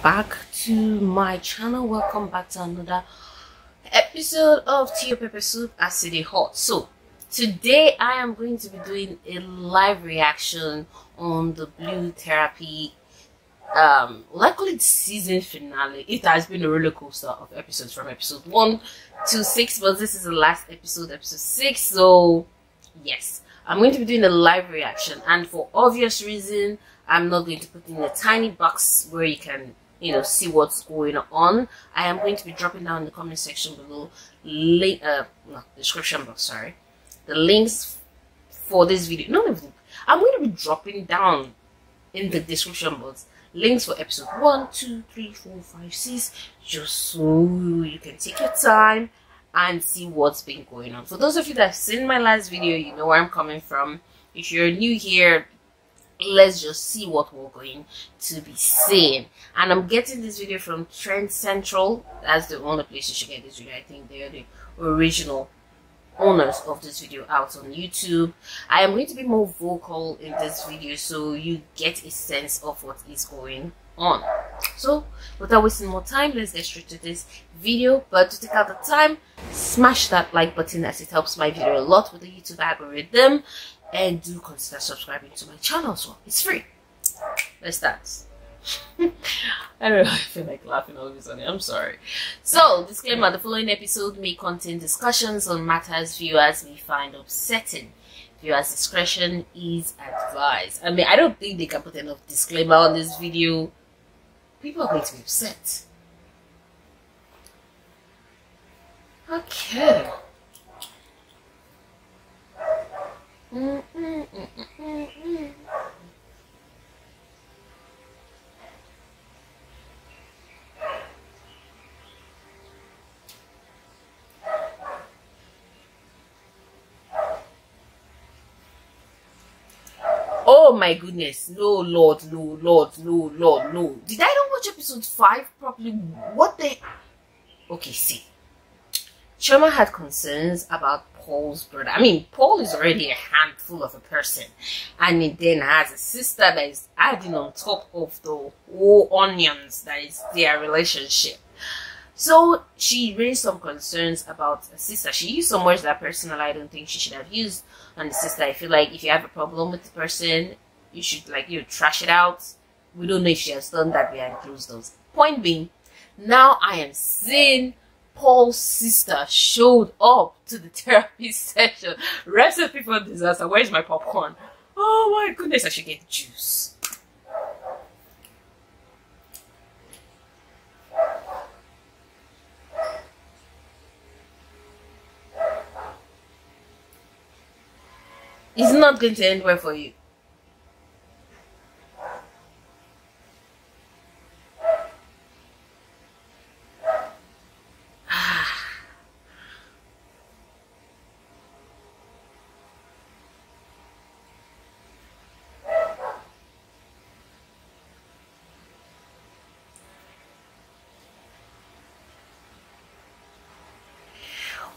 back to my channel. Welcome back to another episode of Tea or Pepper Soup Acid Hot. So today I am going to be doing a live reaction on the Blue Therapy likely the season finale. It has been a roller coaster of episodes from episode 1 to 6, but this is the last episode, episode 6. So yes, I'm going to be doing a live reaction, and for obvious reason I'm not going to put in a tiny box where you can, see what's going on. I am going to be dropping down in the comment section below, description box, sorry, the links for this video. I'm going to be dropping down in the description box links for episode 1, 2, 3, 4, 5, 6, just so you can take your time and see what's been going on. For those of you that have seen my last video, you know where I'm coming from. If you're new here, let's just see what we're going to be seeing. And I'm getting this video from Trend Central. That's the only place you should get this video. I think they're the original owners of this video out on YouTube. I am going to be more vocal in this video so you get a sense of what is going on. So without wasting more time, let's get straight to this video. But to take out the time, smash that like button as it helps my video a lot with the YouTube algorithm. And do consider subscribing to my channel as well. It's free. Let's start. I don't know, I feel like laughing all of a sudden. I'm sorry. So, disclaimer, the following episode may contain discussions on matters viewers may find upsetting. Viewers' discretion is advised. I mean, I don't think they can put enough disclaimer on this video. People are going to be upset. Okay. Oh my goodness, no Lord, no Lord, no Lord, no. Did I not watch episode 5 properly? What the... Okay, see. Chioma had concerns about Paul's brother. I mean, Paul is already a handful of a person, and he then has a sister that is adding on top of the whole onions that is their relationship. So she raised some concerns about a sister. She used some words that personally I don't think she should have used on the sister. I feel like if you have a problem with the person, you should trash it out. We don't know if she has done that behind closed doors. Point being, now I am seeing Paul's sister showed up to the therapy session. Recipe for disaster. Where's my popcorn? Oh my goodness, I should get juice. It's not going to end well for you.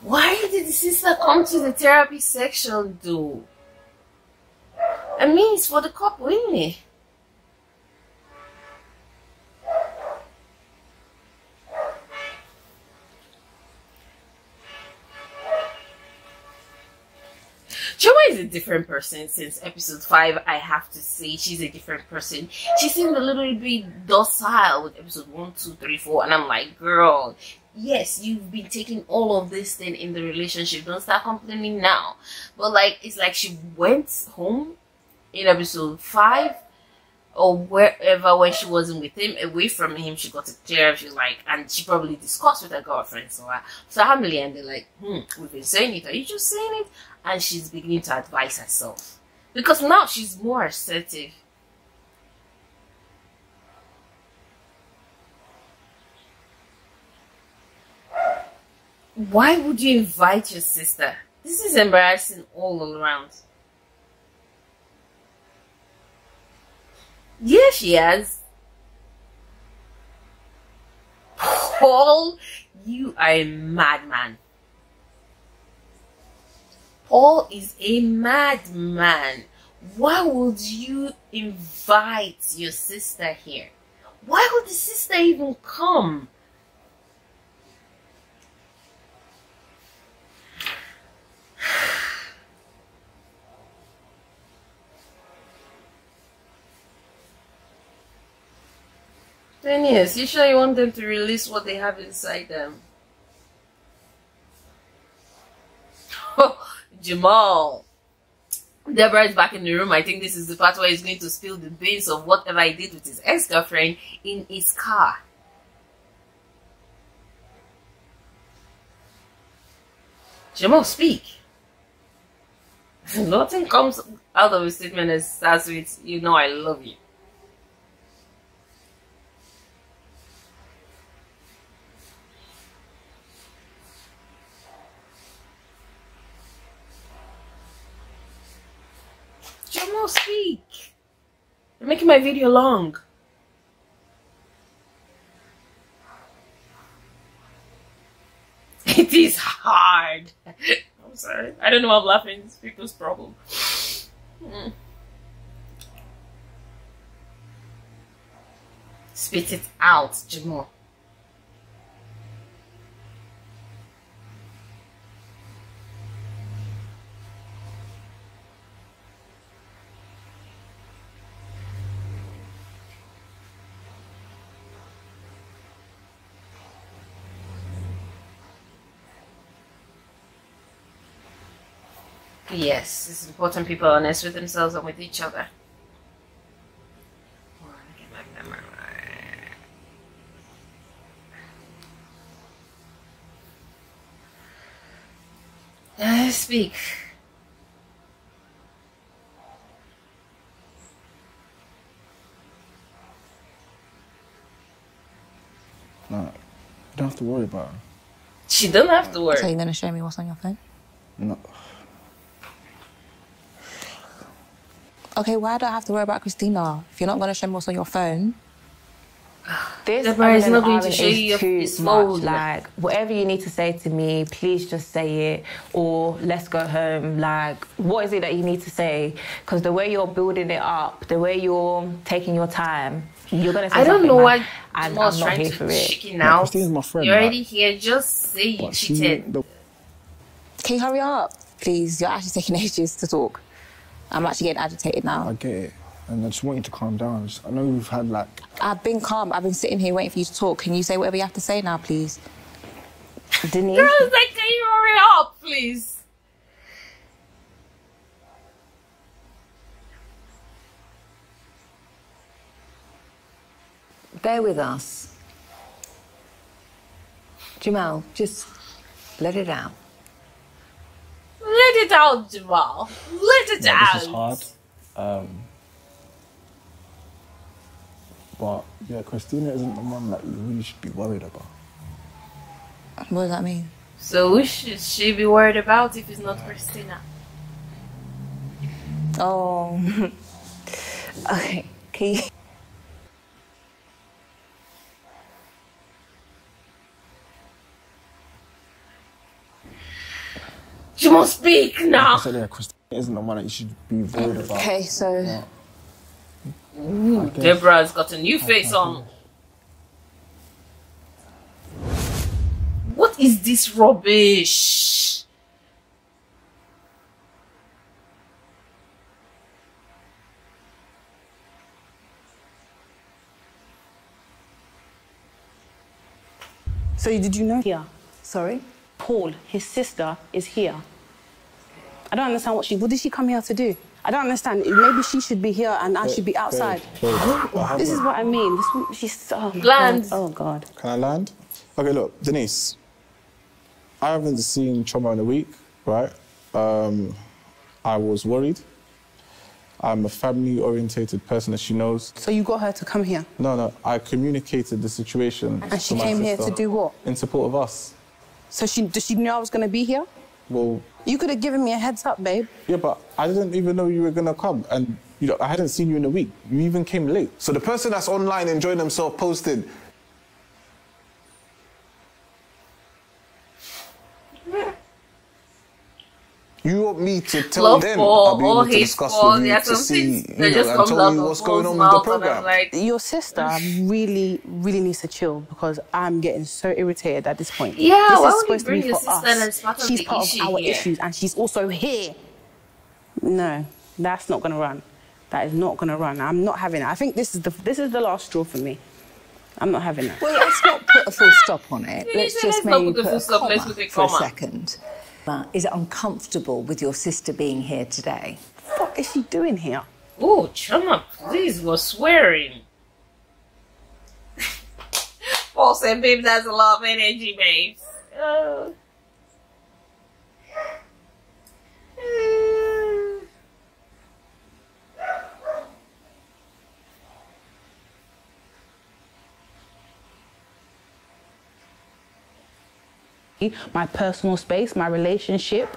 Why did the sister come to the therapy section though? I mean, it's for the couple, isn't it? Chioma is a different person since episode 5, I have to say. She's a different person. She seemed a little bit docile with episode 1, 2, 3, 4, and I'm like, girl, yes, you've been taking all of this thing in the relationship. Don't start complaining now. But it's like she went home in episode 5 or wherever when she wasn't with him, away from him. She got a clear, and she probably discussed with her girlfriends or her family, and they're like, we've been saying it, are you just saying it? And she's beginning to advise herself because now she's more assertive. Why would you invite your sister? This is embarrassing all around. Yeah, she has. Paul, you are a madman. Paul is a madman. Why would you invite your sister here? Why would the sister they even come? Then yes, you sure you want them to release what they have inside them? Jamal. Deborah is back in the room. I think this is the part where he's going to spill the beans of whatever he did with his ex-girlfriend in his car. Jamal, speak. Nothing comes out of his statement that starts with, you know I love you. Jamal, speak. You're making my video long. It is hard. I'm sorry. I don't know why I'm laughing. It's people's problem. Spit it out, Jamal. Yes, it's important people are honest with themselves and with each other. Oh, I get my memory right. Speak. No, you don't have to worry about her. She don't have to worry. So you're going to show me what's on your phone? No. Okay, why do I have to worry about Christina? If you're not going to show me what's on your phone. This Deborah is not going to argument show you too his much. phone. Like, whatever you need to say to me, please just say it, or let's go home. Like, what is it that you need to say? Because the way you're building it up, the way you're taking your time, you're gonna say I don't something know like, why I'm Jamal's not trying here to for it. chicken out. Christine's my friend. You're already here. Just say you But she, cheated. Can you hurry up? Please, you're actually taking ages to talk. I'm actually getting agitated now. I get it. And I just want you to calm down. I know we've had like... I've been calm. I've been sitting here waiting for you to talk. Can you say whatever you have to say now, please? Denise, Girls, like, can you hurry up, please? Bear with us. Jamal, just let it out. Let it out, Jamal. Let it out. This is hard. But yeah, Christina isn't the one that you really should be worried about. What does that mean? So who should she be worried about if it's not Christina? Oh. Okay. Can you... She must speak now. I said, yeah, Christina isn't the one that you should be worried about. Okay, so... Yeah. Ooh, Deborah's got a new face on. What is this rubbish? So did you know here? Sorry? Paul, his sister, is here. I don't understand what did she come here to do? I don't understand. Maybe she should be here and I should be outside. This is what I mean. She's Land. Oh God. Can I land? Okay, look, Denise. I haven't seen Choma in a week, right? I was worried. I'm a family-orientated person, as she knows. So you got her to come here? No, I communicated the situation. And she to my came here sister to do what? In support of us. So does she know I was going to be here? Well... You could have given me a heads up, babe. Yeah, but I didn't even know you were going to come. And, you know, I hadn't seen you in a week. You even came late. So the person that's online enjoying themselves posted... You want me to tell Love them? for I'll be all able to hate discuss for, with you there are to some see, things that just and comes tell out you of what's going on Paul's with the mouth, and I'm program. like, Your sister really needs to chill because I'm getting so irritated at this point. yeah, This why is would you supposed to bring be your for sister us. as part of She's the part issue of our here? issues and she's also here. No, that's not going to run. That is not going to run. I'm not having it. I think this is the last straw for me. I'm not having that. Well, let's not put a full stop on it. Yeah, Let's let's just not maybe put a put full a stop, comma let's put a for a comma. second. Is it uncomfortable with your sister being here today? What the fuck is she doing here? oh, Chama, please, we're swearing. Paul said, babe, that's a lot of energy, babe. My personal space, my relationship.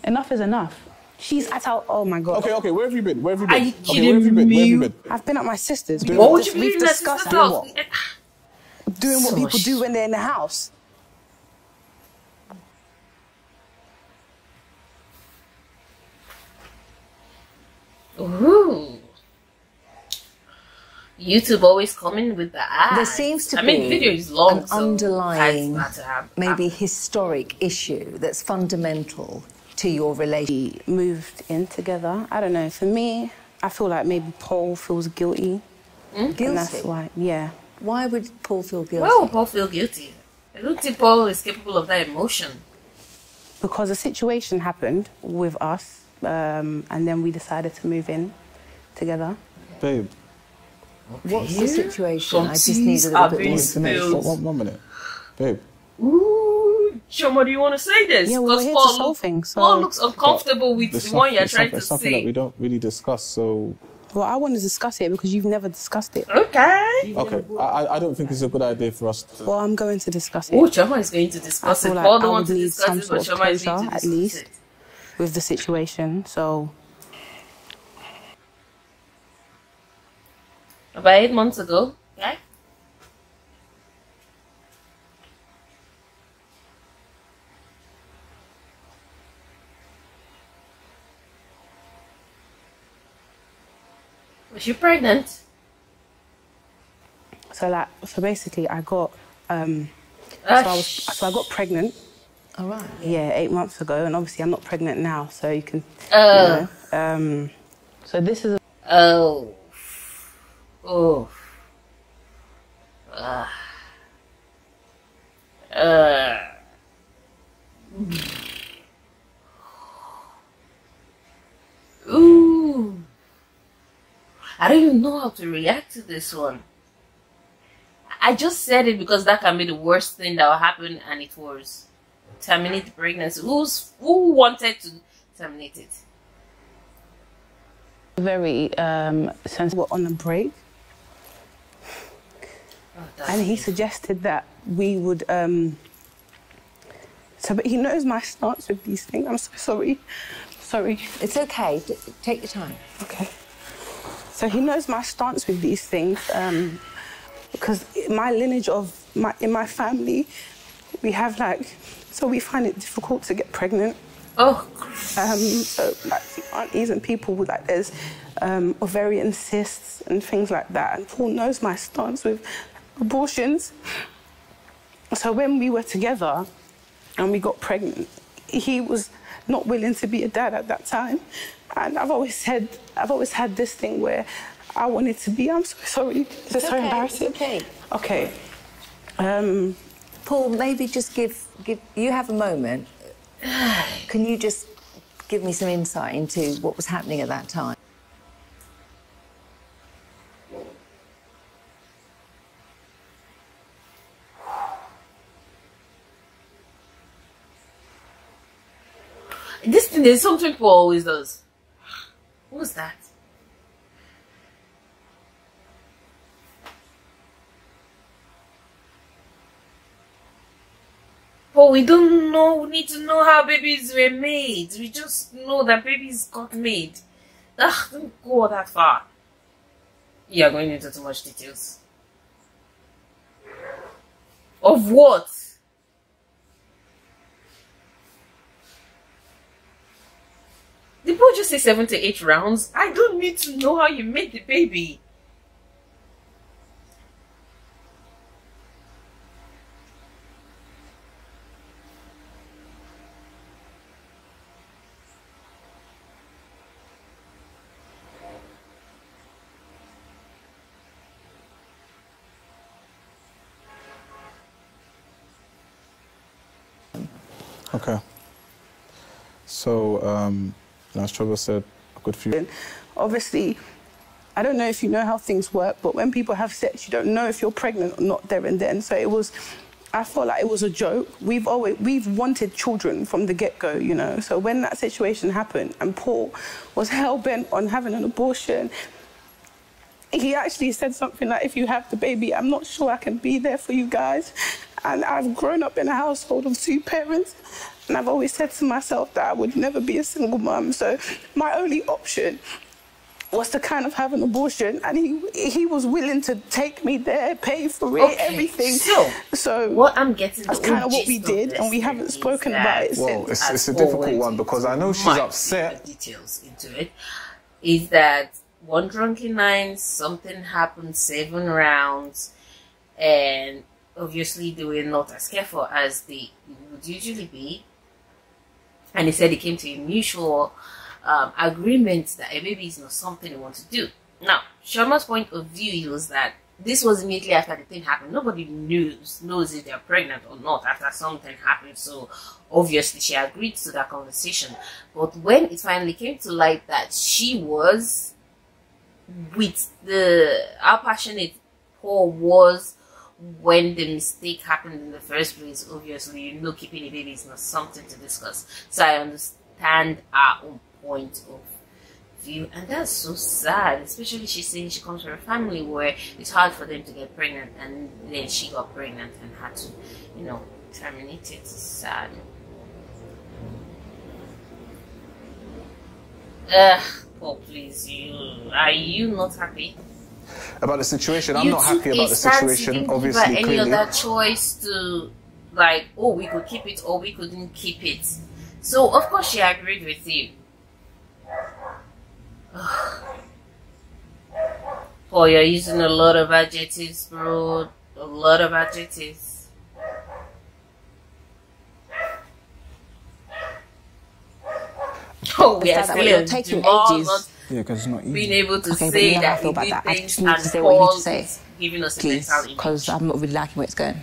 Enough is enough. She's at our... Oh, my God. Okay, where have you been? Where have you Are been? you Okay, where have you kidding been? Where have you me? been? I've been at my sister's. What would you We've believe in that discussed sister's house? doing what So people do when they're in the house. Ooh. YouTube always coming with the ads. There seems to I mean, be the video is long, an so underlying, that's got to have- maybe historic issue that's fundamental to your relationship. We moved in together. I don't know. For me, I feel like maybe Paul feels guilty. And that's Guilty? why, yeah. Why would Paul feel guilty? Why would Paul feel guilty? I don't think Paul is capable of that emotion. Because a situation happened with us, and then we decided to move in together. Babe, What's the situation? I just Some need teas a little are bit being more spilled. information. one minute. Babe, Ooh, Choma, do you want to say this? Yeah, we're Because here to solve things, so- Paul looks uncomfortable with the one you're trying to it's something that say. we don't really discuss, so... Well, I want to discuss it because you've never discussed it. Okay. Okay, I don't think it's a good idea for us to... Well, I'm going to discuss it Oh, Choma is going to I discuss feel it. like Paul I don't want would to need discuss some it, but sort of Choma is going closure, to at discuss least. it. with the situation. So About 8 months ago, okay? Was she pregnant? so basically I got so I got pregnant. All right. Yeah, 8 months ago, and obviously I'm not pregnant now, so you can. So this is. Oh. Ooh. I don't even know how to react to this one. I just said it because that can be the worst thing that will happen, and it was terminate the pregnancy. Who wanted to terminate it? Very sensible on a break, and he suggested that we would. But he knows my stance with these things. I'm so sorry. Sorry. It's okay. Take your time. Okay. So he knows my stance with these things, because my lineage in my family, we have so we find it difficult to get pregnant. Oh. So the aunties and people with there's ovarian cysts and things like that. And Paul knows my stance with abortions. So when we were together and we got pregnant, he was not willing to be a dad at that time. And I've always had this thing where I wanted to be. I'm so sorry. It's so embarrassing. It's okay. Okay. Paul, maybe just give you have a moment. Can you just give me some insight into what was happening at that time? This thing is something Paul always does. What was that? But we don't know. We need to know how babies were made. We just know that babies got made. Ugh, don't go that far. You are going into too much details. Of what? just say 7 to 8 rounds? I don't need to know how you made the baby. Okay. So, as Trevor said, a good few. Obviously, I don't know if you know how things work, but when people have sex, you don't know if you're pregnant or not there and then. So it was, I felt like it was a joke. We've wanted children from the get-go, you know. So when that situation happened and Paul was hell-bent on having an abortion, he actually said something like, if you have the baby, I'm not sure I can be there for you guys. And I've grown up in a household of 2 parents, and I've always said to myself that I would never be a single mum. So my only option was to kind of have an abortion, and he was willing to take me there, pay for it, everything. So what I'm getting, that's kind of what we did, and we haven't spoken about it well, since. it's a difficult one because I know she's upset. Details into it is that one drunken night, something happened, 7 rounds, and obviously they were not as careful as they would usually be. And he said he came to a mutual agreement that a baby is not something they want to do. Now, Sharma's point of view was that this was immediately after the thing happened. Nobody knows if they're pregnant or not after something happened. So obviously she agreed to that conversation. But when it finally came to light that she was with how passionate Paul was when the mistake happened in the first place, obviously, you know, keeping a baby is not something to discuss. So I understand our own point of view, and that's so sad. Especially she's saying she comes from a family where it's hard for them to get pregnant, and then she got pregnant and had to, you know, terminate it. It's sad. Paul, please, are you not happy about the situation? I'm not happy about the situation. Obviously, any clearly. other choice to, like, oh, we could keep it or we couldn't keep it. So of course she agreed with you. Paul, you're using a lot of adjectives, bro. A lot of adjectives. Oh, we are still taking Jamal ages. Yeah, because it's not easy. being able to Okay, say but you know how I that feel he about did that. I things just need to and say what you need Paul to say. is giving us a Please, mental image. because I'm not really liking where it's going.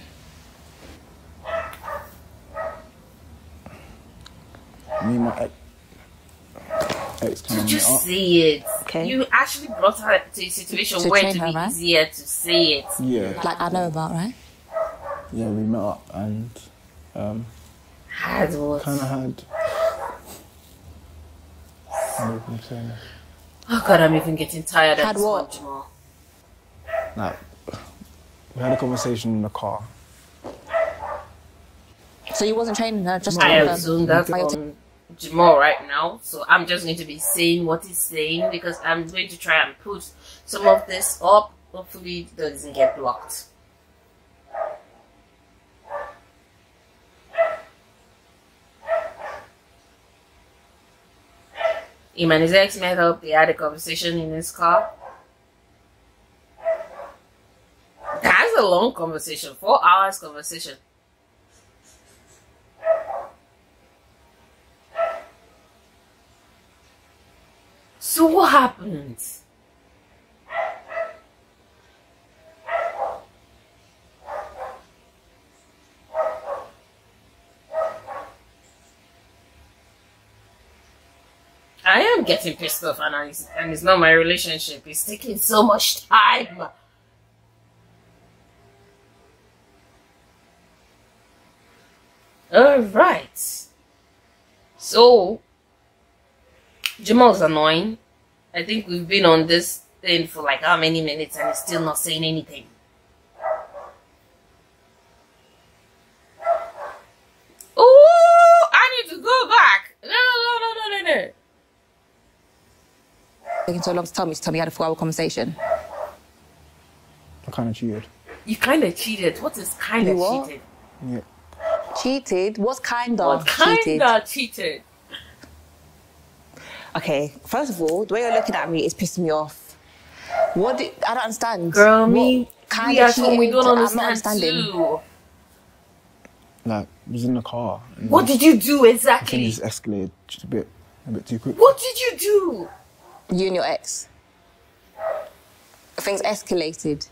Me and my ex kind of Just met up. say it. Okay. You actually brought her to a situation To where train it her, would be right? easier to say it. Yeah, Like I know about, right? yeah, we met up and Hard work. kind of had. I'm saying this. Oh God, I'm even getting tired Had of this what? one, Jamal. Like, we had a conversation in the car. So you wasn't training her just I to assume that's Why you're on Jamal right now, so I'm just going to be saying what he's saying because I'm going to try and put some of this up. Hopefully it doesn't get blocked. Him and his ex met up, they had a conversation in his car. That's a long conversation, 4 hours conversation. So what happened? I am getting pissed off, and it's not my relationship. It's taking so much time. Alright. So, Jamal's annoying. I think we've been on this thing for like how many minutes and he's still not saying anything. Oh, I need to go back. No. taking so long to tell me you had a 4-hour conversation? I kind of cheated. You kind of cheated. What is kind of You what? cheated? Yeah. Cheated? What's kind What of kind cheated? of cheated? Okay, first of all, the way you're looking at me is pissing me off. I don't understand. Girl, What me, kind we of at home, we cheating don't I'm not understand understanding. too. Like, was in the car. And What did you do exactly? things escalated just a bit too quick. What did you do? You and your ex. Things escalated.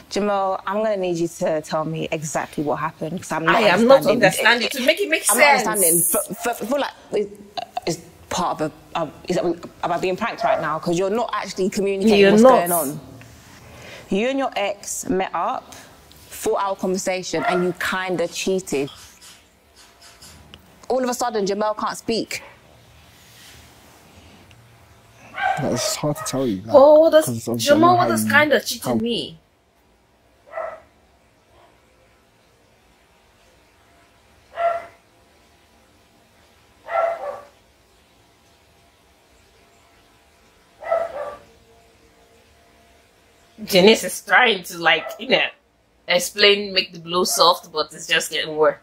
Jamal, I'm going to need you to tell me exactly what happened because I'm not I am not understanding. To make it make I'm sense. not understanding. But I feel like it's part of is that about being pranked right now because you're not actually communicating what's going on. You and your ex met up, 4-hour conversation, and you kind of cheated. All of a sudden, Jamal can't speak. Like, it's hard to tell you. Like, Oh, what 'cause does obviously I know Jamal? how What does you- kind of cheating how- me? Janice is trying to, like, explain, make the blow soft, but it's just getting worse.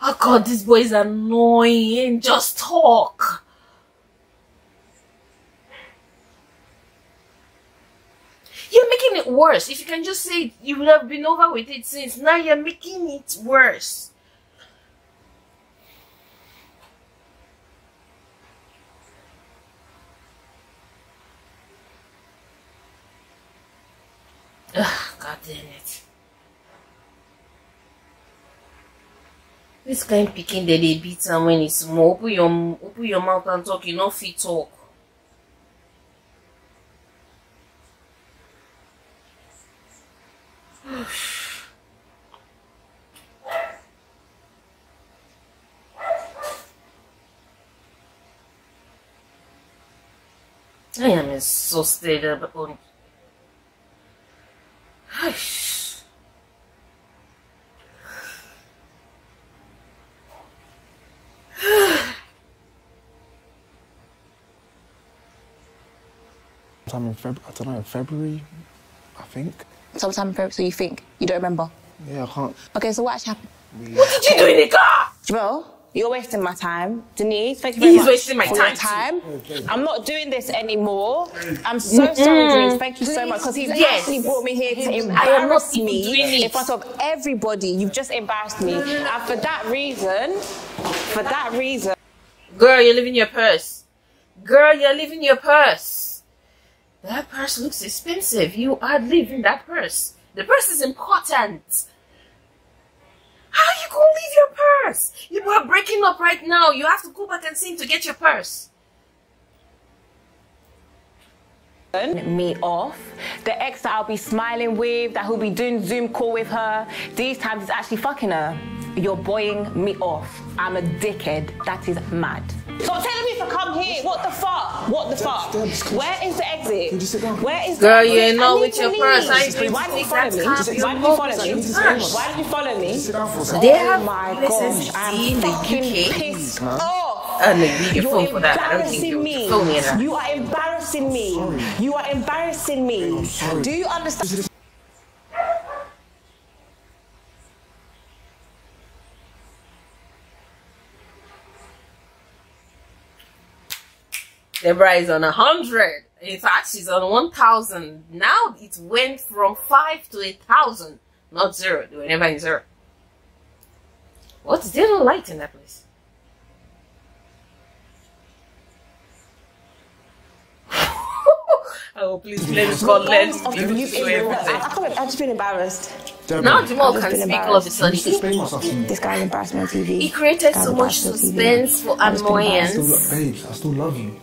Oh God, this boy is annoying. Just talk. You're making it worse. If you can just say it, you would have been over with it since. Now you're making it worse. Ugh, God damn it. This kind of picking that they beat and when it's small. Open your mouth and talk, you know, fit talk. I am exhausted on. Sometime in February, I don't know, February, I think. Sometime in February, so you think you don't remember? Yeah, I can't. Okay, so what actually happened? What did you do in the car? Jamal, you're wasting my time. Denise, thank you very much. He's wasting my for time your time. I'm not doing this anymore. I'm so sorry, Denise. Thank you so much because he's actually brought me here to embarrass me in front of everybody. You've just embarrassed me, and for that reason, Girl, you're leaving your purse. Girl, you're leaving your purse. That purse looks expensive. You are leaving that purse. The purse is important. How you gonna leave your purse? You are breaking up right now. You have to go back and sing to get your purse. Me off. The ex that I'll be smiling with, that he'll be doing Zoom call with her, these times it's actually fucking her. You're boying me off. I'm a dickhead. That is mad. Stop telling me to come here. What the fuck? What the fuck? Where is the exit? Can you sit down? Where is Girl, the exit? you're not I need with to your leave. purse. I ain't Why did you follow me? that tab. Why did you follow me? Purse. Why did you follow me? Sit down for a second. They have Oh my places gosh, I'm in the fucking UK. pissed off. No, you need your phone You're for that. I don't think embarrassing you phone me in that. You are embarrassing me. You are embarrassing me. Do you understand? Deborah is on 100. In fact, she's on 1,000. Now it went from 5 to 1,000. Not 0. They were never in 0. What's there no light in that place? Oh, please let me call Lens. I've just been embarrassed. Now Jamal can speak all of a sudden. Explain myself to me. This guy's embarrassed me on TV. He created so much suspense for annoyance. Babes, I still love you.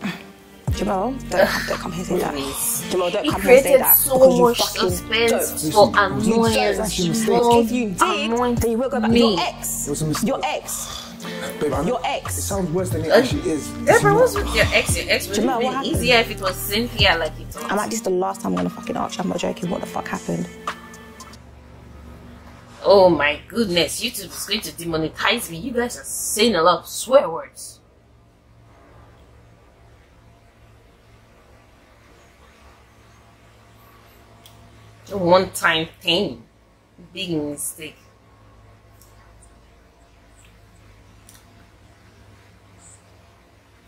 Jamal, don't come here and say that. Jamal, don't He come here and say created that. so because you much fucking suspense don't. for annoyance. If you did, then you will go back. Me. Your ex. It was a mistake. Your ex. Babe, I know Your it ex. sounds worse than it actually is. Deborah, what's with your ex? Your ex would Jamal, have what been happened? easier if it was Cynthia like you thought. I'm like, this is the last time I'm gonna fucking ask you. I'm not joking. What the fuck happened? Oh my goodness, YouTube is going to demonetize me. You guys are saying a lot of swear words. A one-time thing. Big mistake.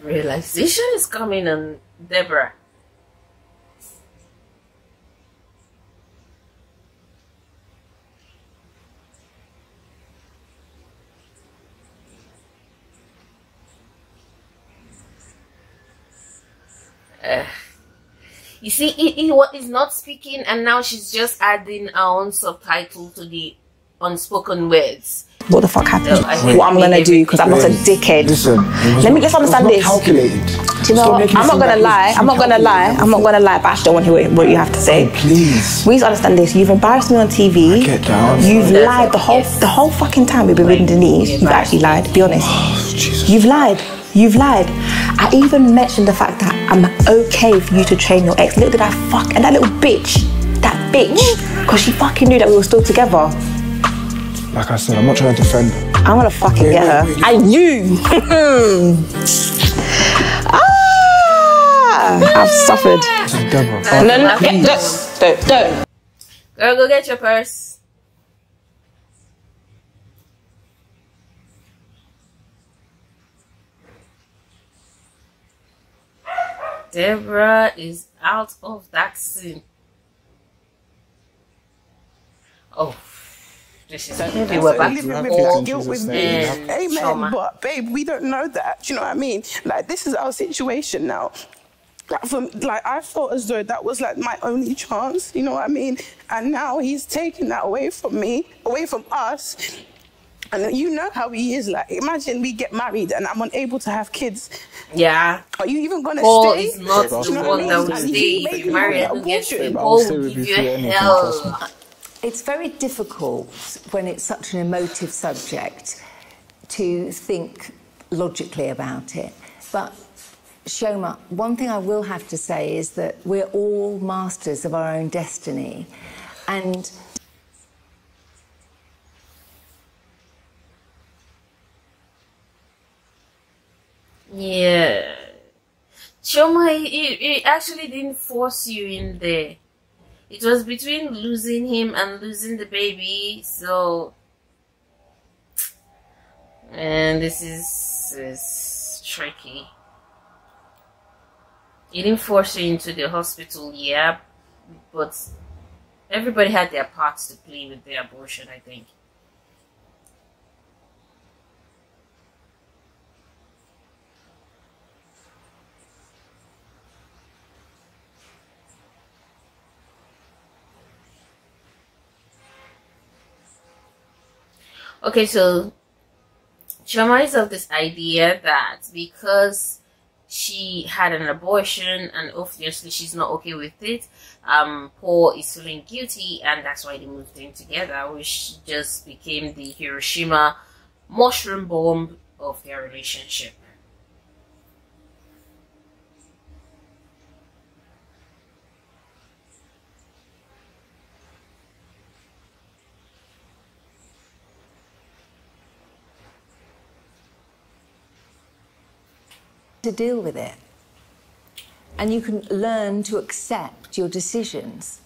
Realization is coming on Deborah. You see, he's not speaking, and now she's just adding her own subtitle to the unspoken words. What the fuck happened? What I'm gonna do, because I'm not a dickhead. Listen, let's understand this. Calculated. Do you know what? I'm not gonna lie, but I still want to hear what you have to say. Please. We need to understand this. You've embarrassed me on TV. Get down. You've lied the whole fucking time we've been reading Denise. You've actually lied, be honest. Oh, Jesus. You've lied. You've lied. I even mentioned the fact that I'm okay for you to train your ex. Look at that fuck, and that little bitch. That bitch. Because she fucking knew that we were still together. Like I said, I'm not trying to defend her. I'm gonna fucking get her. And you! I've suffered. Deborah. No, don't. Girl, go get your purse. Deborah is out of that scene. Oh, this is heavy. We're back to all guilt with me. Amen. But babe, we don't know that. Do you know what I mean? Like, this is our situation now. Like, I felt as though that was like my only chance. You know what I mean? And now he's taking that away from me, away from us. And you know how he is. Like, imagine we get married and I'm unable to have kids. Yeah. Are you even gonna Paul stay? is not the one that will stay. If you marry and get married, Paul will give you hell. It's very difficult when it's such an emotive subject to think logically about it. But Chioma, one thing I will have to say is that we're all masters of our own destiny. And yeah. Chioma, it actually didn't force you in there. It was between losing him and losing the baby, so... And this is tricky. It didn't force you into the hospital, yeah, but everybody had their parts to play with the abortion, I think. Okay, so Chioma is of this idea that because she had an abortion and obviously she's not okay with it, Paul is feeling guilty, and that's why they moved in together, which just became the Hiroshima mushroom bomb of their relationship. to deal with it. And you can learn to accept your decisions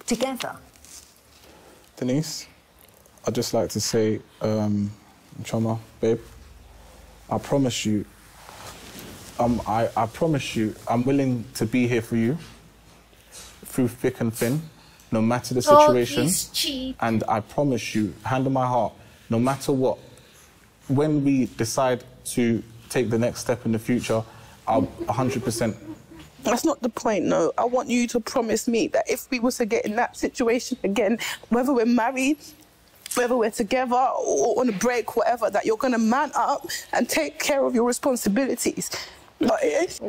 together. Denise, I'd just like to say, Chioma, babe, I promise you, I promise you, I'm willing to be here for you through thick and thin, no matter the situation. And I promise you, hand on my heart, no matter what, when we decide to take the next step in the future, I'll 100%. That's not the point, no. I want you to promise me that if we were to get in that situation again, whether we're married, whether we're together or on a break, whatever, that you're going to man up and take care of your responsibilities.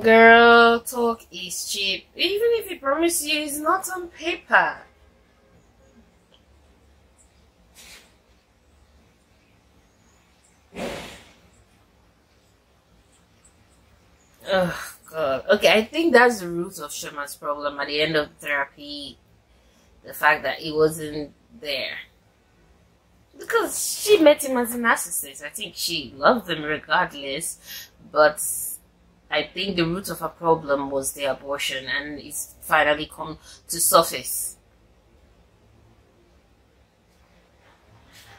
Girl, talk is cheap. Even if he promises you, it's not on paper. Oh, God. Okay, I think that's the root of Chioma's problem at the end of therapy. The fact that he wasn't there. Because she met him as a narcissist. I think she loved him regardless. But I think the root of her problem was the abortion. And it's finally come to surface.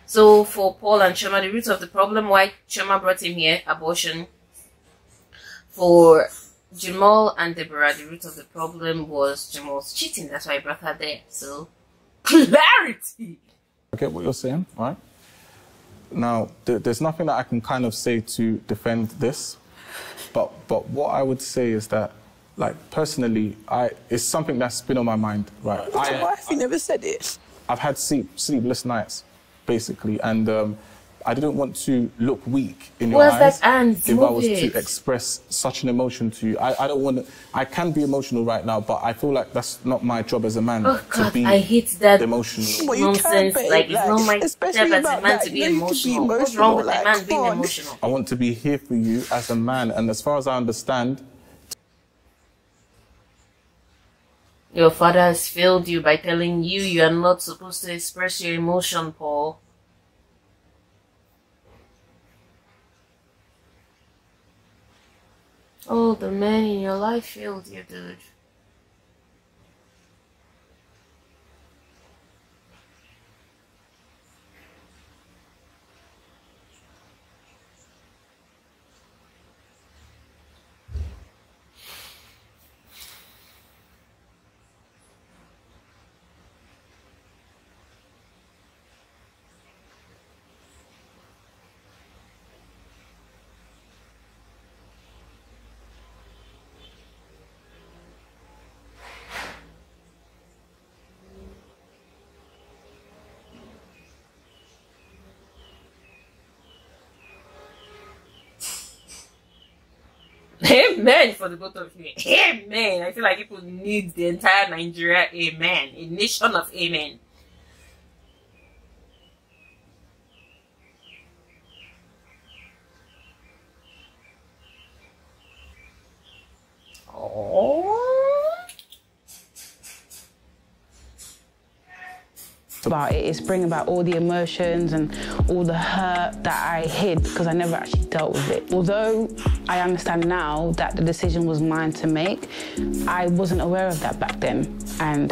So for Paul and Chioma, the root of the problem, why Chioma brought him here, abortion. For Jamal and Deborah, the root of the problem was Jamal's cheating. That's why I brought her there. So, clarity. I get what you're saying, right? Now, there's nothing that I can kind of say to defend this, but what I would say is that, like, personally, it's something that's been on my mind, right? Why have you never said it? I've had sleepless nights, basically, and I didn't want to look weak in your eyes if I was to express such an emotion to you. I don't want to. I can be emotional right now, but I feel like that's not my job as a man to be I hate that emotional. nonsense. Like, it's not my job as a man to be emotional. What's wrong with a man being emotional? I want to be here for you as a man, and as far as I understand, your father has failed you by telling you you are not supposed to express your emotion, Paul. Oh, the man in your life failed you, dude. Amen for the both of you. Amen. I feel like people need the entire Nigeria. Amen. A nation of amen. About it. It's bringing about all the emotions and all the hurt that I hid because I never actually dealt with it. Although I understand now that the decision was mine to make, I wasn't aware of that back then. And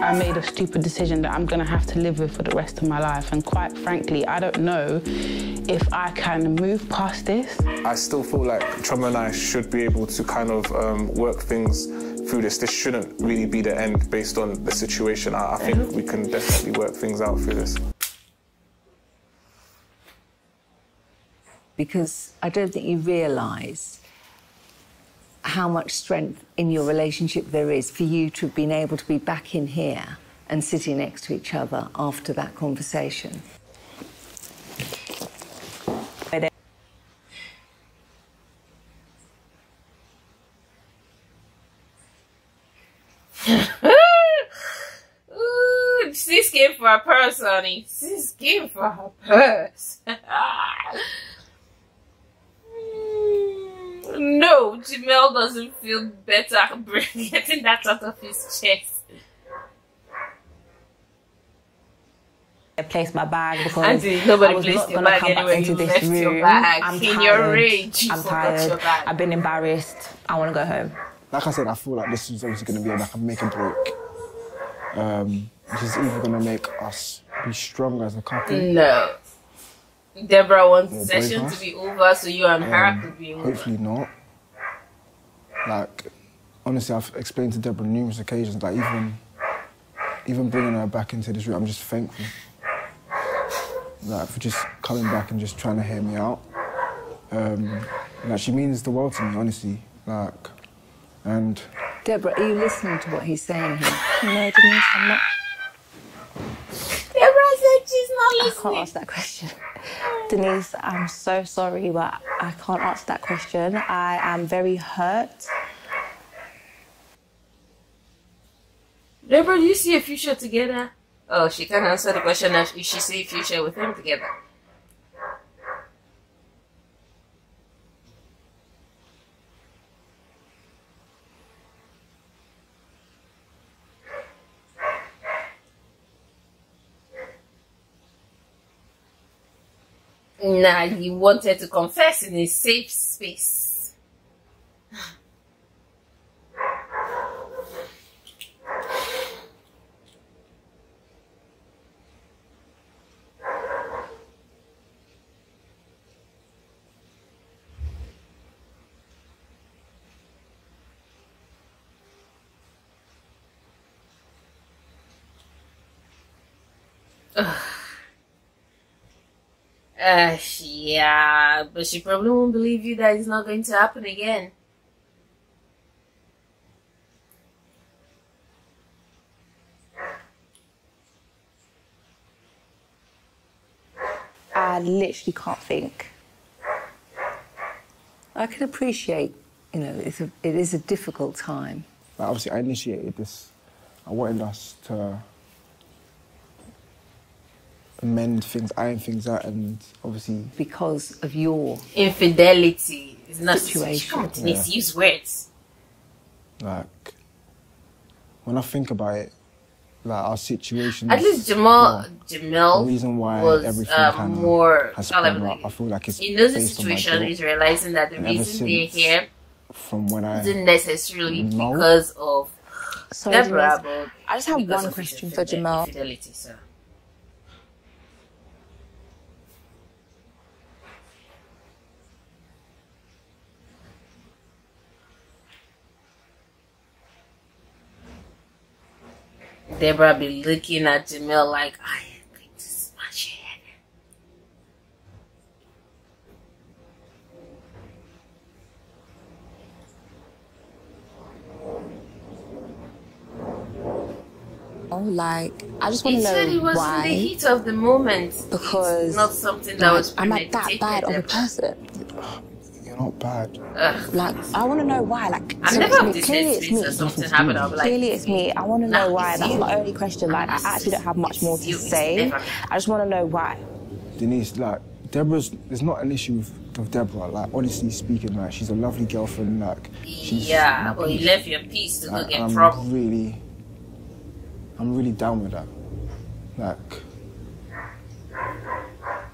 I made a stupid decision that I'm going to have to live with for the rest of my life. And quite frankly, I don't know if I can move past this. I still feel like Trauma and I should be able to kind of work things through this. This shouldn't really be the end based on the situation. I think we can definitely work things out through this. Because I don't think you realise how much strength in your relationship there is for you to have been able to be back in here and sitting next to each other after that conversation. Ooh, sis came for her purse, honey. Sis came for her purse. No, Jamel doesn't feel better getting that out of his chest. I placed my bag because Auntie, nobody I was placed not your going to bag come anyway. back into You this left room. your bag. I'm In tired. your rage, you I'm forgot tired. your bag. I've been embarrassed. I want to go home. Like I said, I feel like this is obviously going to be like a make or break. Which is either going to make us be stronger as a couple. No. Deborah wants the session to be over so you and her could be over. Hopefully not. Like, honestly, I've explained to Deborah on numerous occasions, like even bringing her back into this room, I'm just thankful. Like, for just coming back and just trying to hear me out. Like, she means the world to me, honestly. Like, and... Deborah, are you listening to what he's saying here? No, Denise, I'm not. Deborah said she's not I listening. can't answer that question. Denise, I'm so sorry, but I can't answer that question. I am very hurt. Deborah, do you see a future together? Oh, she can't answer the question if she see a future with him together. Nah, you wanted to confess in a safe space. Yeah, but she probably won't believe you that it's not going to happen again. I literally can't think. I can appreciate, you know, it is a difficult time. Like, obviously, I initiated this. I wanted us to amend things, iron things out, and obviously... Because of your... Infidelity is not situation. Come on, Denise, use words. Like, when I think about it, like, our situation... At least Jamel the reason why was everything more... has sprung up, I feel like it's in those based on my situation guilt. is realizing that the And ever reason they're since, here from when I isn't necessarily know, because of Sorry, Deborah, Denise, but I just have because one of question his for Jamel. infidelity, so. Deborah be looking at Jamel like, I am going to smash your head. Like, I just want He to said it know was in the why. heat of the moment. Because It's not something that was I'm not that premeditated, bad of a Deborah. person. you're not bad. Like, I want to know why. Like, I so never it's have me. this Clearly it's experience or me. something happened. I'll be like, Clearly it's me. I want to know Nah, why. it's That's you. my only question. Like, I actually don't have much more to you. It's say. never me. I just want to know why. Denise, like, there's not an issue with Deborah. Like, honestly speaking, like, she's a lovely girlfriend. Like, she's Yeah, my but you peace. left your piece to go Like, get I'm trouble. really down with that. Like,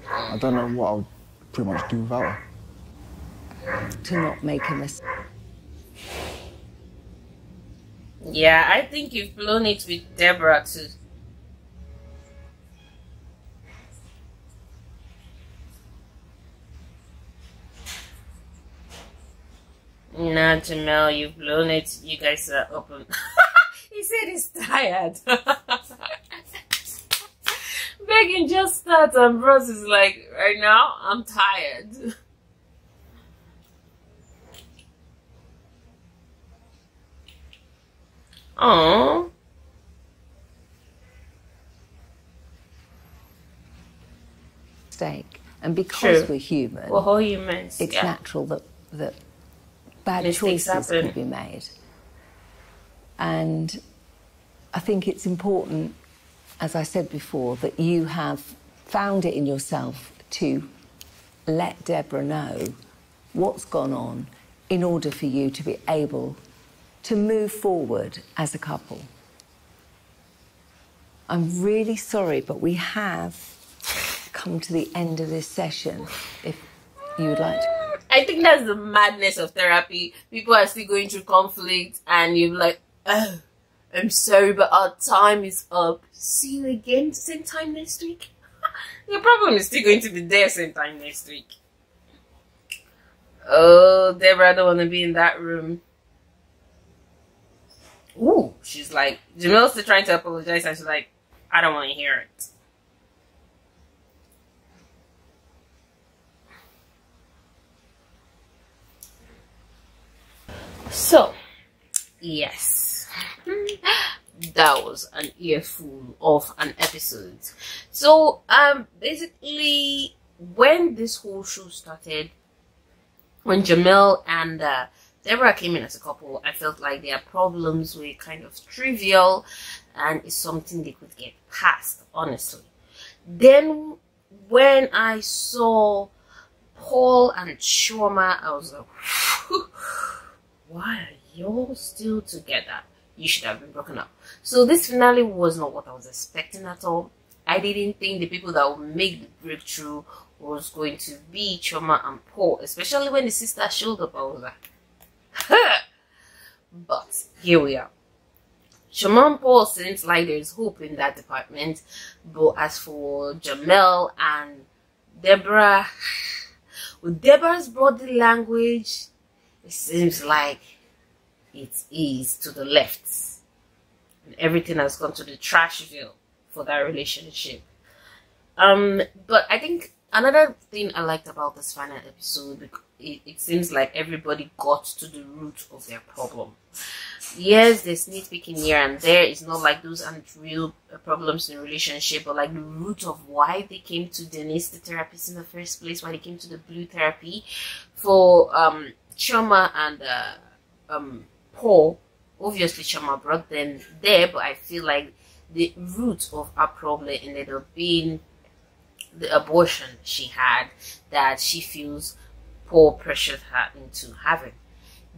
I don't know what I would pretty much do without her. To not make a mistake. Yeah, I think you've blown it with Deborah too. Nah, Jamel, you've blown it. You guys are open. He said he's tired. Megan just starts and Bros is like, right now, I'm tired. Aww. And because True. we're human, We're all humans. it's yeah. natural that bad Mistakes choices happen. can be made. And I think it's important, as I said before, that you have found it in yourself to let Deborah know what's gone on in order for you to be able to move forward as a couple. I'm really sorry, but we have come to the end of this session. If you would like to. I think that's the madness of therapy. People are still going through conflict and you're like, oh, I'm sorry, but our time is up. See you again same time next week. Your problem is still going to be there same time next week. Oh, Deborah, I don't want to be in that room. Ooh, she's like, Jamel's still trying to apologize and she's like, I don't want to hear it. So, yes, that was an earful of an episode. So, basically, when this whole show started, when Jamel and Deborah came in as a couple, I felt like their problems were kind of trivial and it's something they could get past, honestly. Then, when I saw Paul and Chioma, I was like, why are y'all still together? You should have been broken up. So this finale was not what I was expecting at all. I didn't think the people that would make the breakthrough was going to be Chioma and Paul, especially when the sister showed up. I was like, but here we are. Chioma and Paul seems like there's hope in that department, but as for Jamel and Deborah, with Deborah's body language, it seems like it is to the left. And everything has gone to the trash bin for that relationship. But I think another thing I liked about this final episode, because it seems like everybody got to the root of their problem. Yes, there's nitpicking here and there. It's not like those aren't real problems in a relationship, but like the root of why they came to Denise, the therapist, in the first place, why they came to the blue therapy. For Chioma and Paul, obviously Chioma brought them there, but I feel like the root of her problem ended up being the abortion she had that she feels Paul pressured her into having.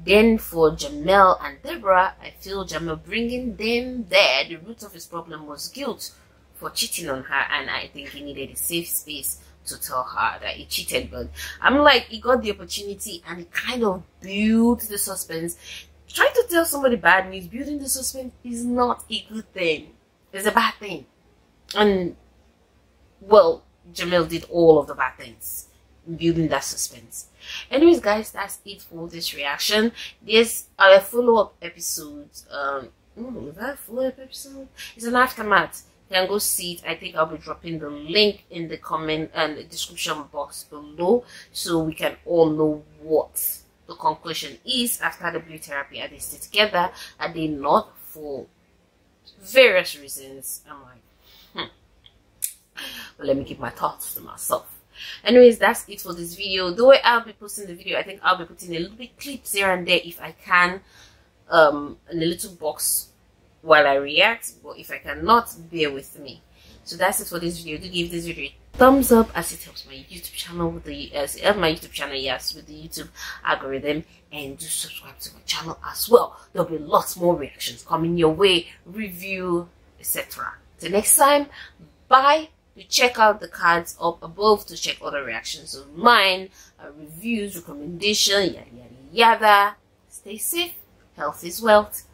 Then for Jamel and Deborah, I feel Jamel bringing them there, the root of his problem was guilt for cheating on her, and I think he needed a safe space to tell her that he cheated. But I'm like, he got the opportunity and he kind of built the suspense. Trying to tell somebody bad news, building the suspense is not a good thing. It's a bad thing. And, well, Jamel did all of the bad things, building that suspense. Anyways, guys, that's it for this reaction. There's a follow-up episode. Is that a follow-up episode? It's an aftermath. You can go see it. I think I'll be dropping the link in the comment and the description box below, so we can all know what the conclusion is after the blue therapy. Are they still together? Are they not? For various reasons. I'm like, but let me keep my thoughts to myself. Anyways, that's it for this video. The way I'll be posting the video, I think I'll be putting a little bit clips here and there if I can, in a little box while I react. But if I cannot, bear with me. So that's it for this video. Do give this video a thumbs up, as it helps my YouTube channel with the with the YouTube algorithm, and do subscribe to my channel as well. There'll be lots more reactions coming your way, review, etc. Till next time, bye. You check out the cards up above to check other reactions of mine, reviews, recommendation, yada yada yada. Stay safe, health is wealth.